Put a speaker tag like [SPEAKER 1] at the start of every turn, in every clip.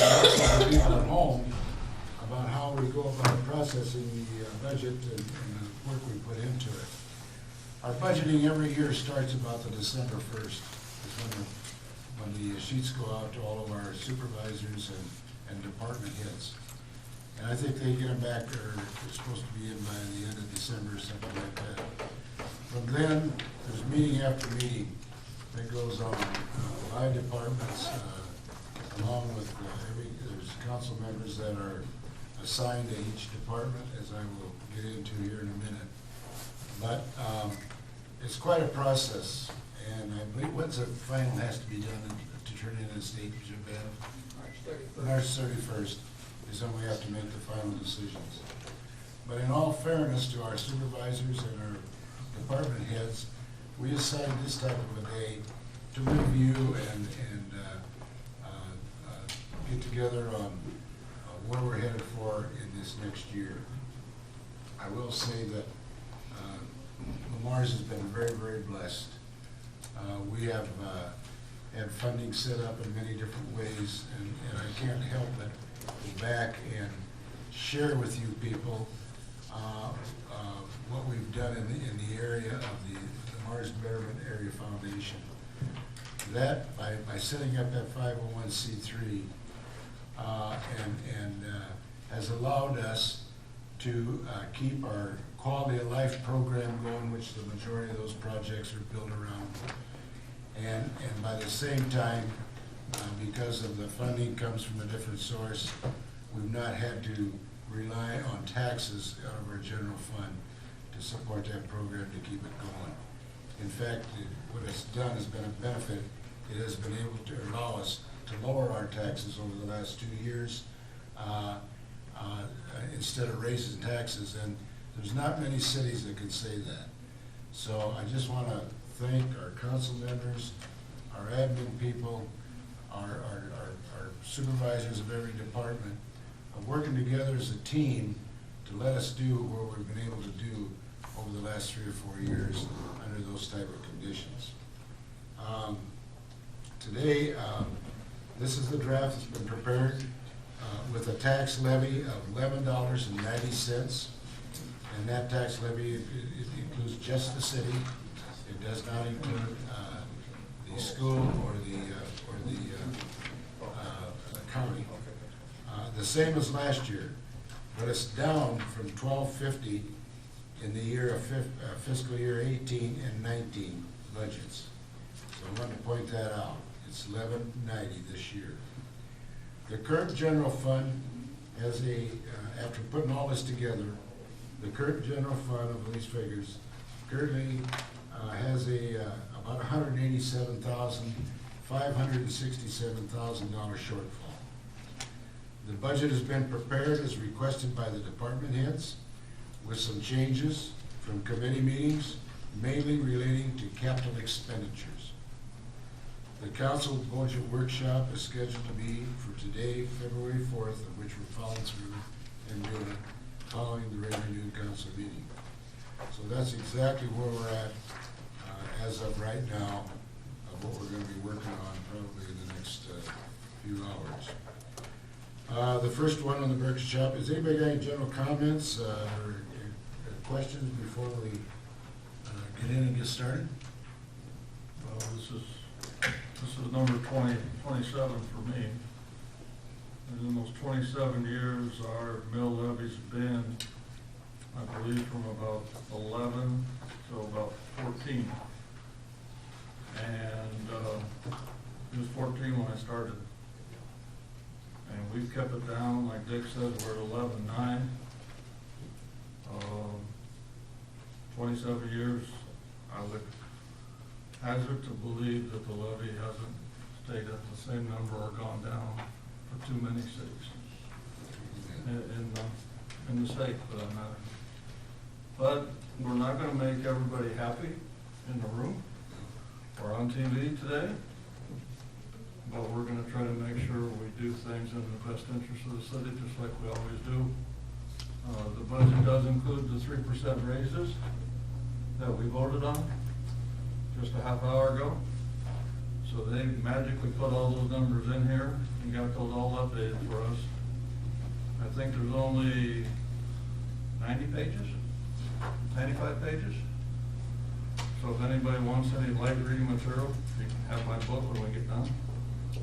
[SPEAKER 1] also the people at home about how we go about processing the budget and the work we put into it. Our budgeting every year starts about the December 1st, is when the sheets go out to all of our supervisors and department heads. And I think they get them back, or they're supposed to be in by the end of December, something like that. From then, there's meeting after meeting that goes on by departments, along with there's council members that are assigned to each department, as I will get into here in a minute. But it's quite a process, and I believe when's the final has to be done to turn in a state, Ben? March 31st is when we have to make the final decisions. But in all fairness to our supervisors and our department heads, we assign this type of a day to review and get together on where we're headed for in this next year. I will say that Lamar's has been very, very blessed. We have had funding set up in many different ways, and I can't help but go back and share with you people what we've done in the area of the Mars Betterment Area Foundation. That, by setting up that 501c3, has allowed us to keep our quality of life program going, which the majority of those projects are built around. And by the same time, because of the funding comes from a different source, we've not had to rely on taxes out of our general fund to support that program to keep it going. In fact, what it's done has been a benefit. It has been able to allow us to lower our taxes over the last 2 years instead of raising taxes. And there's not many cities that can say that. So I just want to thank our council members, our admin people, our supervisors of every department, working together as a team to let us do what we've been able to do over the last 3 or 4 years under those type of conditions. Today, this is the draft that's been prepared with a tax levy of $11.90. And that tax levy, it includes just the city. It does not include the school or the county. The same as last year, but it's down from $12.50 in the year of fiscal year 18 and 19 budgets. So I wanted to point that out. It's $11.90 this year. The current general fund has after putting all this together, the current general fund of these figures currently has about $187,567,000 shortfall. The budget has been prepared as requested by the department heads with some changes from committee meetings, mainly relating to capital expenditures. The council budget workshop is scheduled to be for today, February 4th, of which we're following through and doing it following the regular council meeting. So that's exactly where we're at as of right now, of what we're going to be working on probably in the next few hours. The first one on the workshop, is anybody got any general comments or questions before we get in and get started?
[SPEAKER 2] Well, this is number 27 for me. And in those 27 years, our mill levies have been, I believe, from about 11 to about 14. And it was 14 when I started. And we've kept it down, like Dick said, we're at 11.9. 27 years, I would hazard to believe that the levy hasn't stayed at the same number or gone down for too many cities in the state, for that matter. But we're not going to make everybody happy in the room or on TV today. But we're going to try to make sure we do things in the best interest of the city, just like we always do. The budget does include the 3% raises that we voted on just a half hour ago. So they magically put all those numbers in here and got those all up updated for us. I think there's only 90 pages, 95 pages. So if anybody wants any light reading material, you can have my book when we get done.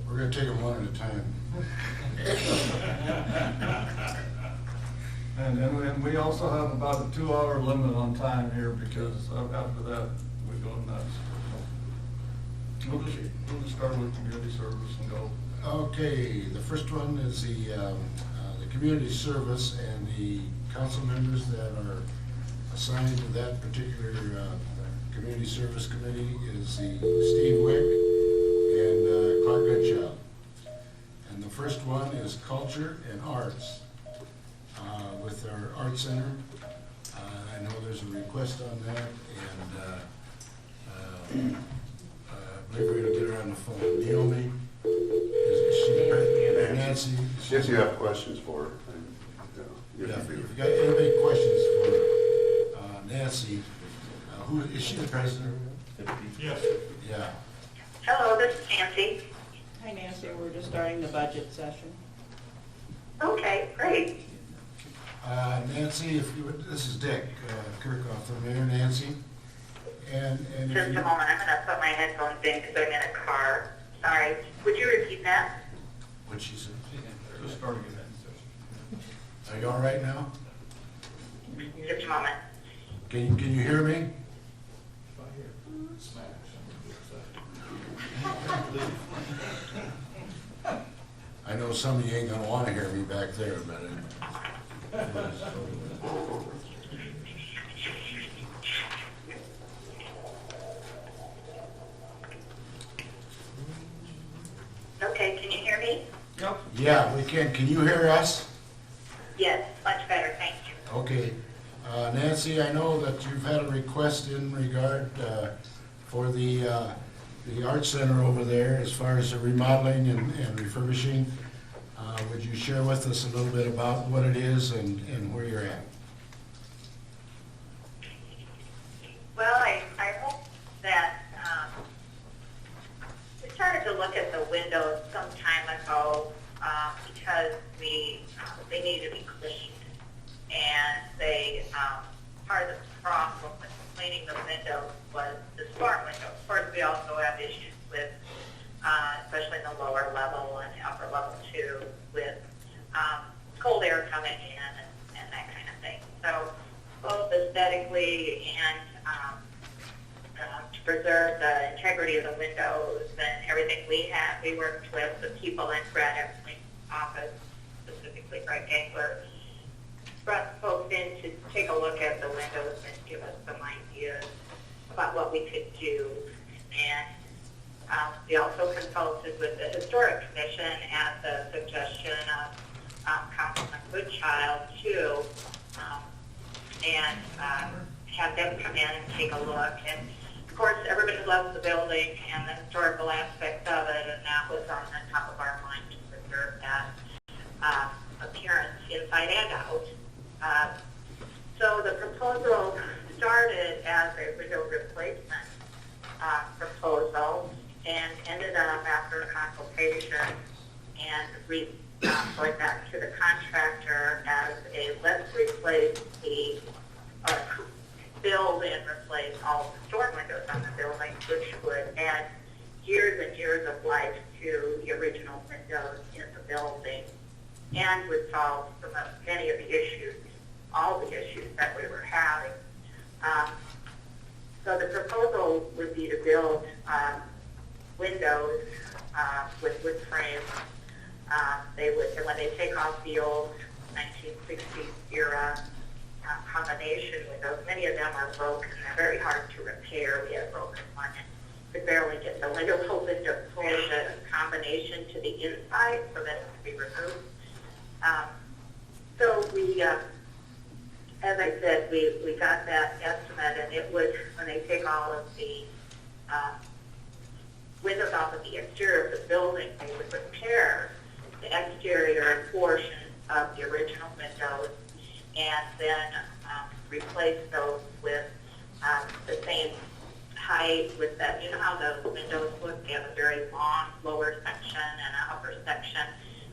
[SPEAKER 1] We're gonna take them one at a time.
[SPEAKER 2] And we also have about a 2-hour limit on time here because after that, we go nuts. We'll just start with community service and go.
[SPEAKER 1] Okay, the first one is the community service, and the council members that are assigned to that particular community service committee is Steve Wick and Clark Goodchild. And the first one is culture and arts with our art center. I know there's a request on that, and I believe we're gonna get her on the phone. Naomi, is she present? Nancy?
[SPEAKER 3] If you have questions for her.
[SPEAKER 1] Yeah, if you've got any questions for Nancy, who, is she the president?
[SPEAKER 2] Yes.
[SPEAKER 1] Yeah.
[SPEAKER 4] Hello, this is Nancy.
[SPEAKER 5] Hi Nancy, we're just starting the budget session.
[SPEAKER 4] Okay, great.
[SPEAKER 1] Nancy, if you would, this is Dick Kirkhoff, the mayor, Nancy. And if
[SPEAKER 4] Just a
[SPEAKER 1] you,
[SPEAKER 4] moment, I'm going to put my headphones in because I'm in a car. Sorry. Would you repeat that?
[SPEAKER 1] what she said.
[SPEAKER 2] Just starting it.
[SPEAKER 1] Are you all right now?
[SPEAKER 4] Just a moment.
[SPEAKER 1] Can you hear me? I know some of you ain't gonna wanna hear me back there, but
[SPEAKER 4] Okay, can you hear me?
[SPEAKER 2] Yep.
[SPEAKER 1] yeah, we can. Can you hear us?
[SPEAKER 4] Yes, much better, thank you.
[SPEAKER 1] Okay. Nancy, I know that you've had a request in regard for the art center over there as far as the remodeling and refurbishing. Would you share with us a little bit about what it is and where you're at?
[SPEAKER 4] Well, I hope that we started to look at the windows some time ago because they need to be cleaned. And part of the problem with cleaning the windows was the storm windows. Of course, we also have issues with, especially in the lower level and upper level too, with cold air coming in and that kind of thing. So both aesthetically and to preserve the integrity of the windows and everything we worked with the people in Brad Epstein's office, specifically Greg Gangler, brought folks in to take a look at the windows and give us some ideas about what we could do. And we also consulted with the Historic Commission at the suggestion of Councilman Goodchild too, and have them come in and take a look. And of course, everybody loves the building and the historical aspect of it, and that was on the top of our mind to preserve that appearance inside and out. So the proposal started as a window replacement proposal and ended up after a consultation and going back to the contractor as a let's replace build and replace all the storm windows on the building, which would add years and years of life to the original windows in the building and would solve many of the issues, all the issues that we were having. So the proposal would be to build windows with wood frames. They would, when they take off the old 1960s era combination windows, many of them are broken. They're very hard to repair. We had a broken one and could barely get the window open to pull the combination to the inside so that it could be removed. So we, as I said, we got that estimate, and it would, when they take all of the windows off of the exterior of the building, they would repair the exterior portion of the original windows and then replace those with the same height with that. You know how the windows look? They have a very long lower section and an upper section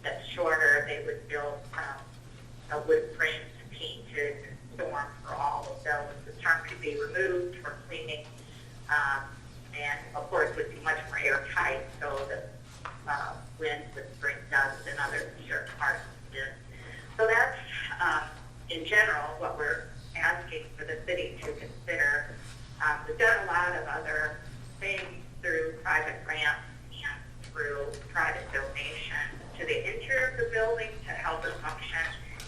[SPEAKER 4] that's shorter, they would build a wood frame painted storm for all of those. The tarp could be removed for cleaning, and of course would be much more airtight, so that wind would bring dust and other certain parts in. So that's, in general, what we're asking for the city to consider. We've done a lot of other things through private grants and through private donation to the interior of the building to help it function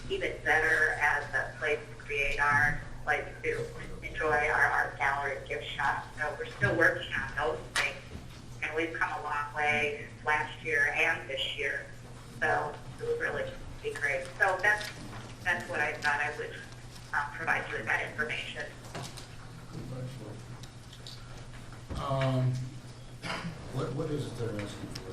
[SPEAKER 4] even better as a place to create art, place to enjoy our art gallery, gift shop. So we're still working on those things, and we've come a long way last year and this year. So it would really be great. So that's what I thought I would provide you with that information.
[SPEAKER 1] What is it they're asking for?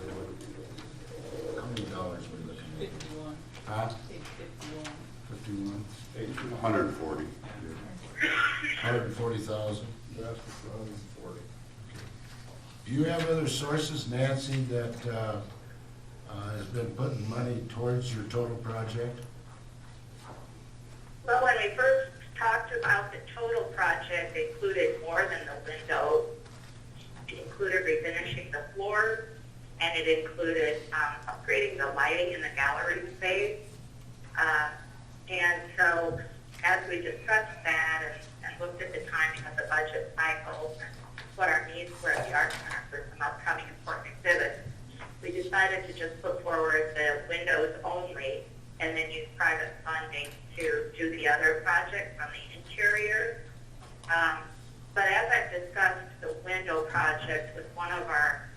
[SPEAKER 1] How many dollars are we looking at?
[SPEAKER 5] 51.
[SPEAKER 1] Huh?
[SPEAKER 5] Page 51.
[SPEAKER 1] 51?
[SPEAKER 3] 140.
[SPEAKER 1] 140,000?
[SPEAKER 2] You're asking for 140.
[SPEAKER 1] Do you have other sources, Nancy, that has been putting money towards your total project?
[SPEAKER 4] Well, when we first talked about the total project, it included more than the windows. It included refinishing the floors, and it included upgrading the lighting in the gallery space. And so as we discussed that and looked at the timing of the budget cycles and what our needs were at the Art Center for some upcoming important exhibits, we decided to just put forward the windows only and then use private funding to do the other projects on the interior. But as I've discussed the window project with one of our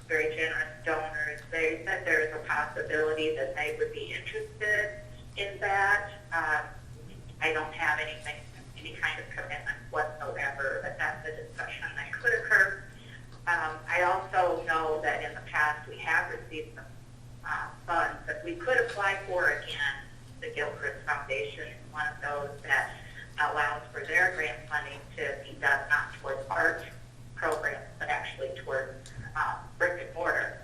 [SPEAKER 4] very generous donors, they said there's a possibility that they would be interested in that. I don't have any kind of commitment whatsoever, but that's a discussion that could occur. I also know that in the past we have received some funds that we could apply for again. The Gilchrist Foundation is one of those that allows for their grant funding to be done not towards art programs, but actually towards brick and mortar.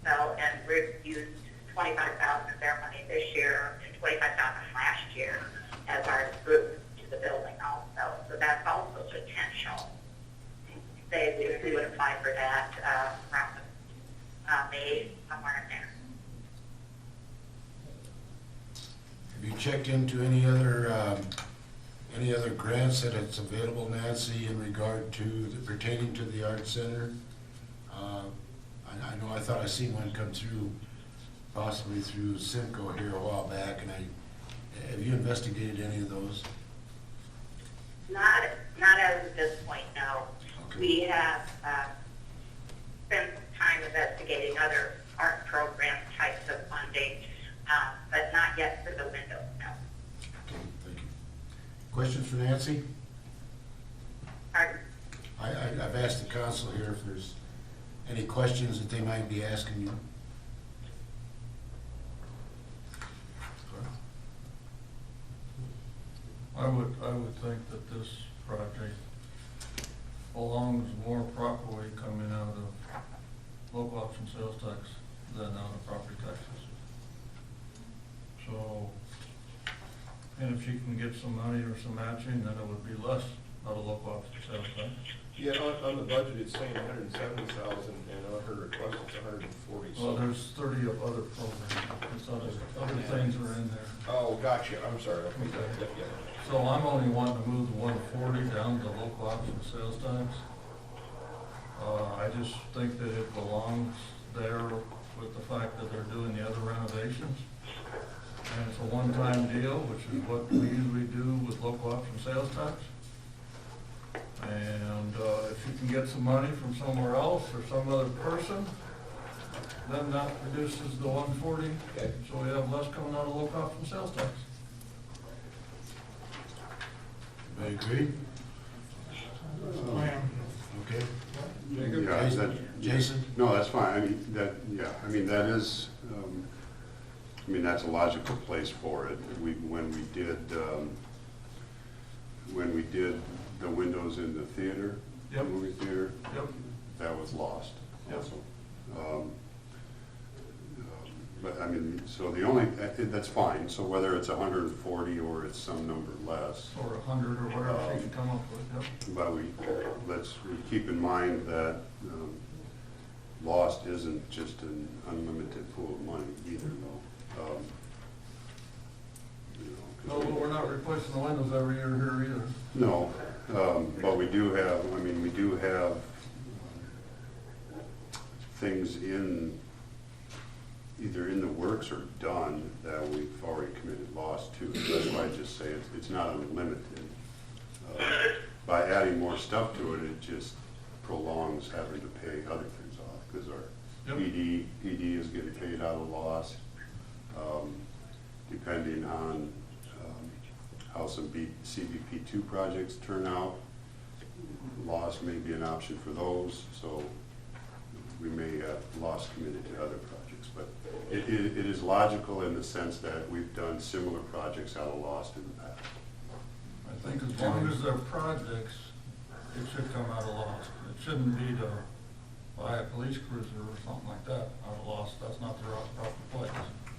[SPEAKER 4] So, and we've used $25,000 of their money this year and $25,000 last year as our group to the building also. So that's also potential. We would apply for that around May, somewhere in there.
[SPEAKER 1] Have you checked into any other grants that it's available, Nancy, in regard to pertaining to the Art Center? I know I thought I seen one come through, possibly through Simcoe here a while back, and have you investigated any of those?
[SPEAKER 4] Not as of this point, no.
[SPEAKER 1] Okay.
[SPEAKER 4] We have spent time investigating other art program types of funding, but not yet for the windows, no.
[SPEAKER 1] Okay, thank you. Questions for Nancy?
[SPEAKER 4] Pardon?
[SPEAKER 1] I've asked the council here if there's any questions that they might be asking you.
[SPEAKER 2] I would think that this project belongs more properly coming out of local option sales tax than out of property taxes. So, and if she can get some money or some matching, then it would be less out of local option sales tax.
[SPEAKER 6] Yeah, on the budget, it's saying 170,000, and on her request, it's 140.
[SPEAKER 2] Well, there's 30 of other programs, There's other things are in there.
[SPEAKER 6] Oh, gotcha, I'm sorry. Okay.
[SPEAKER 2] Okay.
[SPEAKER 6] Yep, yep.
[SPEAKER 2] So I'm only wanting to move the 140 down to local option sales tax. I just think that it belongs there with the fact that they're doing the other renovations. And it's a one-time deal, which is what we usually do with local option sales tax. And if you can get some money from somewhere else or some other person, then that reduces the 140.
[SPEAKER 6] Okay.
[SPEAKER 2] So we have less coming out of local option sales tax.
[SPEAKER 1] Everybody agree? Okay.
[SPEAKER 3] Yeah,
[SPEAKER 1] Jason?
[SPEAKER 3] No, that's fine. I mean, that is, that's a logical place for it. When we did the windows in the theater,
[SPEAKER 2] Yep.
[SPEAKER 3] movie theater,
[SPEAKER 2] Yep.
[SPEAKER 3] that was lost
[SPEAKER 2] Yep.
[SPEAKER 3] also. But I mean, so the only, that's fine, so whether it's 140 or it's some number less,
[SPEAKER 2] Or 100 or whatever she can come up with, yep.
[SPEAKER 3] but we keep in mind that lost isn't just an unlimited pool of money either, though. You know, 'cause
[SPEAKER 2] No, we're not replacing the windows every year here either.
[SPEAKER 3] No, but we do have, I mean, we do have things either in the works or done that we've already committed loss to. That's why I just say it's not unlimited. By adding more stuff to it, it just prolongs having to pay other things off, because our
[SPEAKER 2] Yep.
[SPEAKER 3] PD is getting paid out of loss, depending on how some CVP2 projects turn out. Loss may be an option for those, so we may have loss committed to other projects. But it is logical in the sense that we've done similar projects out of loss in the past.
[SPEAKER 2] I think as long as they're projects, it should come out of loss. It shouldn't be to buy a police cruiser or something like that out of loss. That's not the proper place.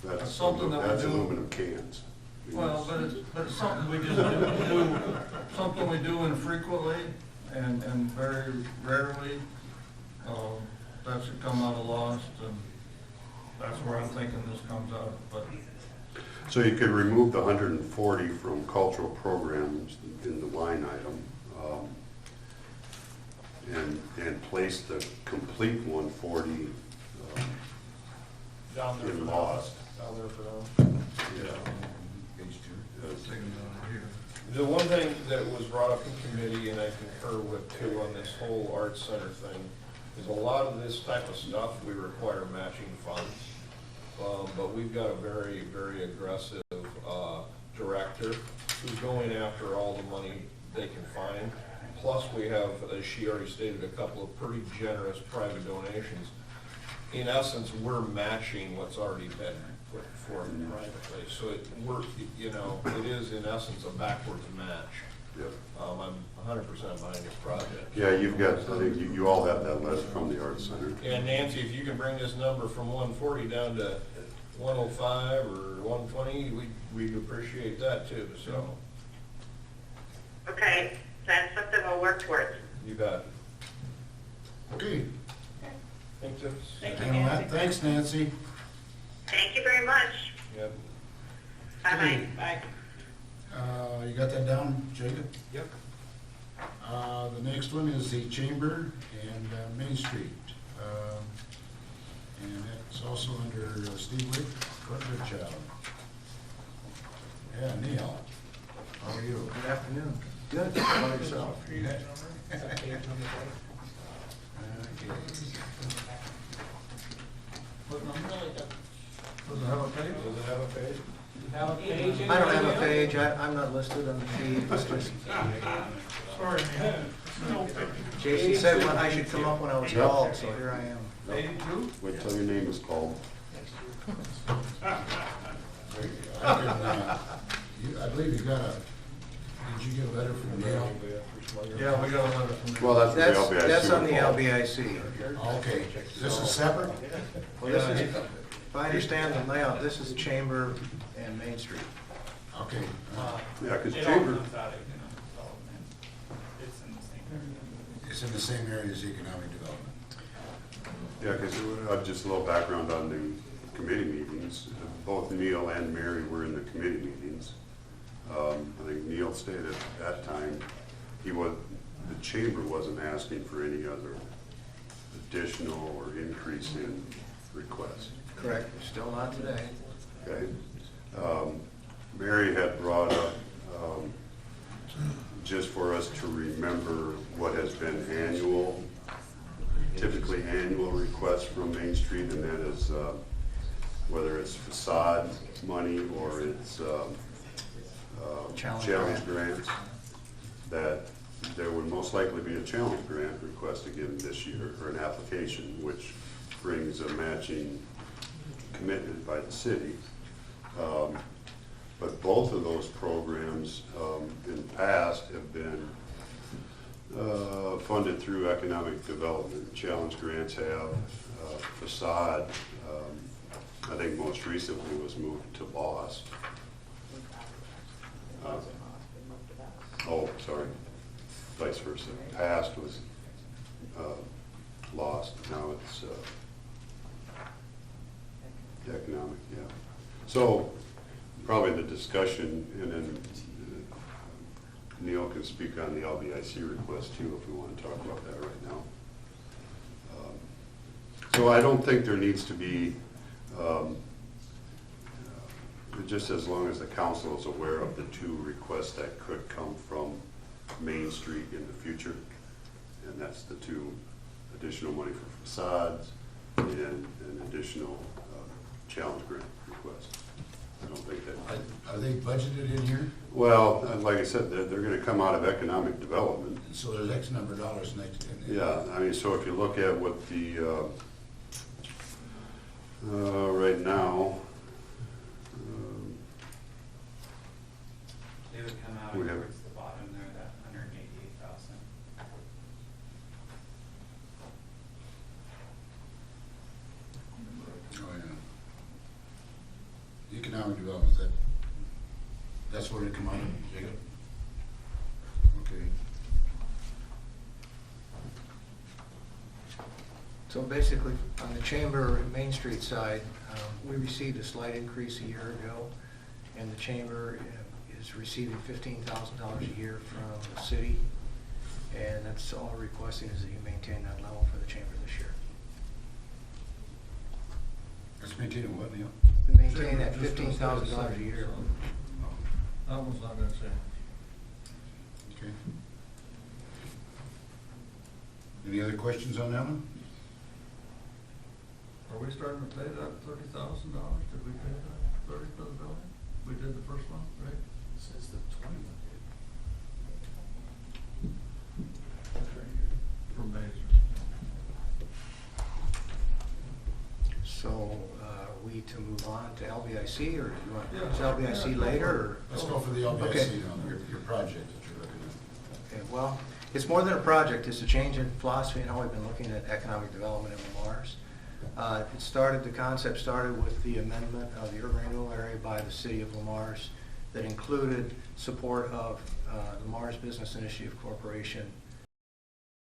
[SPEAKER 2] That's something that we
[SPEAKER 3] That's
[SPEAKER 2] do.
[SPEAKER 3] aluminum cans.
[SPEAKER 2] Well, but it's something we just do, something we do infrequently and very rarely. That should come out of loss, and that's where I'm thinking this comes out, but.
[SPEAKER 3] So you could remove the 140 from cultural programs in the line item, and place the complete 140
[SPEAKER 6] Down there
[SPEAKER 3] in
[SPEAKER 6] for
[SPEAKER 3] lost.
[SPEAKER 6] Down there for now.
[SPEAKER 3] Yeah.
[SPEAKER 2] Taking it out here.
[SPEAKER 6] The one thing that was brought up in committee, and I concur with too, on this whole arts center thing, is a lot of this type of stuff, we require matching funds. But we've got a very, very aggressive director who's going after all the money they can find. Plus, we have, as she already stated, a couple of pretty generous private donations. In essence, we're matching what's already been put forth privately. So it is in essence a backwards match.
[SPEAKER 3] Yep.
[SPEAKER 6] I'm 100% behind this project.
[SPEAKER 3] Yeah, you've got, I think you all have that list from the Arts Center.
[SPEAKER 6] And Nancy, if you can bring this number from 140 down to 105 or 120, we'd appreciate that too, so.
[SPEAKER 4] Okay, that's something we'll work towards.
[SPEAKER 6] You bet.
[SPEAKER 1] Okay.
[SPEAKER 6] Thank you.
[SPEAKER 5] Thank you,
[SPEAKER 1] And on that,
[SPEAKER 5] Nancy.
[SPEAKER 1] thanks, Nancy.
[SPEAKER 4] Thank you very much.
[SPEAKER 6] Yep.
[SPEAKER 4] Bye-bye.
[SPEAKER 5] Bye.
[SPEAKER 1] You got that down, Jacob?
[SPEAKER 6] Yep.
[SPEAKER 1] The next one is the Chamber and Main Street. And it's also under Steve Wick, Goodchild. Yeah, Neil, how are you?
[SPEAKER 7] Good afternoon. Good. How about yourself?
[SPEAKER 2] What number? Does it have a page?
[SPEAKER 6] Does it have a page?
[SPEAKER 5] Have a page in
[SPEAKER 7] I don't have
[SPEAKER 5] there?
[SPEAKER 7] a page. I'm not listed on the feed. It's just,
[SPEAKER 2] Sorry, man.
[SPEAKER 7] Jason said when I should come up when I was
[SPEAKER 3] Yep.
[SPEAKER 7] called, so here I am.
[SPEAKER 2] 82?
[SPEAKER 3] Wait till your name is called.
[SPEAKER 1] I believe you got did you get a letter from Neil?
[SPEAKER 2] Yeah, we got a letter from them.
[SPEAKER 3] Well, that's
[SPEAKER 7] That's,
[SPEAKER 3] the LBIC.
[SPEAKER 7] that's on the
[SPEAKER 3] report.
[SPEAKER 7] LBIC.
[SPEAKER 1] Okay, this is separate?
[SPEAKER 7] Well, this is, if I understand the layout, this is Chamber and Main Street.
[SPEAKER 1] Okay.
[SPEAKER 3] Yeah, because Chamber,
[SPEAKER 1] It's in the same area as economic development.
[SPEAKER 3] yeah, because just a little background on the committee meetings. Both Neil and Mary were in the committee meetings. I think Neil stated at that time, the chamber wasn't asking for any other additional or increase in requests.
[SPEAKER 7] Correct. Still not today.
[SPEAKER 3] Okay. Mary had brought up, just for us to remember what has been typically annual requests from Main Street, and that is whether it's facade money or it's challenge grants, that there would most likely be a challenge grant request again this year, or an application, which brings a matching commitment by the city. But both of those programs in the past have been funded through economic development. Challenge grants have, facade I think most recently was moved to Lost. Oh, sorry, vice versa. Past was Lost, now it's economic, yeah. So probably the discussion, and then Neil can speak on the LBIC request too, if we want to talk about that right now. So I don't think there needs to be, just as long as the council is aware of the two requests that could come from Main Street in the future, and that's the two additional money for facades and an additional challenge grant request. I don't think that.
[SPEAKER 1] Are they budgeted in here?
[SPEAKER 3] Well, like I said, they're going to come out of economic development.
[SPEAKER 1] So there's X number of dollars next.
[SPEAKER 3] Yeah, I mean, so if you look at what the, right now,
[SPEAKER 8] They would come out
[SPEAKER 3] We have-
[SPEAKER 8] towards the bottom there, that 188,000.
[SPEAKER 1] Oh, yeah. Economic development, that's where it come out of, Jacob? Okay.
[SPEAKER 7] So basically, on the Chamber and Main Street side, we received a slight increase a year ago, and the Chamber is receiving $15,000 a year from the city, and that's all we're requesting is that you maintain that level for the Chamber this year.
[SPEAKER 1] Let's maintain what, Neil?
[SPEAKER 7] To maintain that
[SPEAKER 2] Just gonna stay the
[SPEAKER 7] $15,000 a
[SPEAKER 2] same,
[SPEAKER 7] year.
[SPEAKER 2] so That one's not gonna change.
[SPEAKER 1] Okay. Any other questions on that one?
[SPEAKER 2] Are we starting to pay that $30,000? Did we pay that 30 for the building? We did the first one, right?
[SPEAKER 8] Says the 20.
[SPEAKER 2] For Mazer.
[SPEAKER 7] So, are we to move on to LBIC, or do you want
[SPEAKER 2] Yeah.
[SPEAKER 7] LBIC
[SPEAKER 2] Yeah,
[SPEAKER 7] later, or?
[SPEAKER 1] Let's go for the LBIC
[SPEAKER 7] Okay.
[SPEAKER 1] now, your project that you're looking at.
[SPEAKER 7] Okay, well, it's more than a project, it's a change in philosophy and how we've been looking at economic development in Lamar's. The concept started with the amendment of the urban renewal area by the city of Lamar's that included support of the Mars Business Initiative Corporation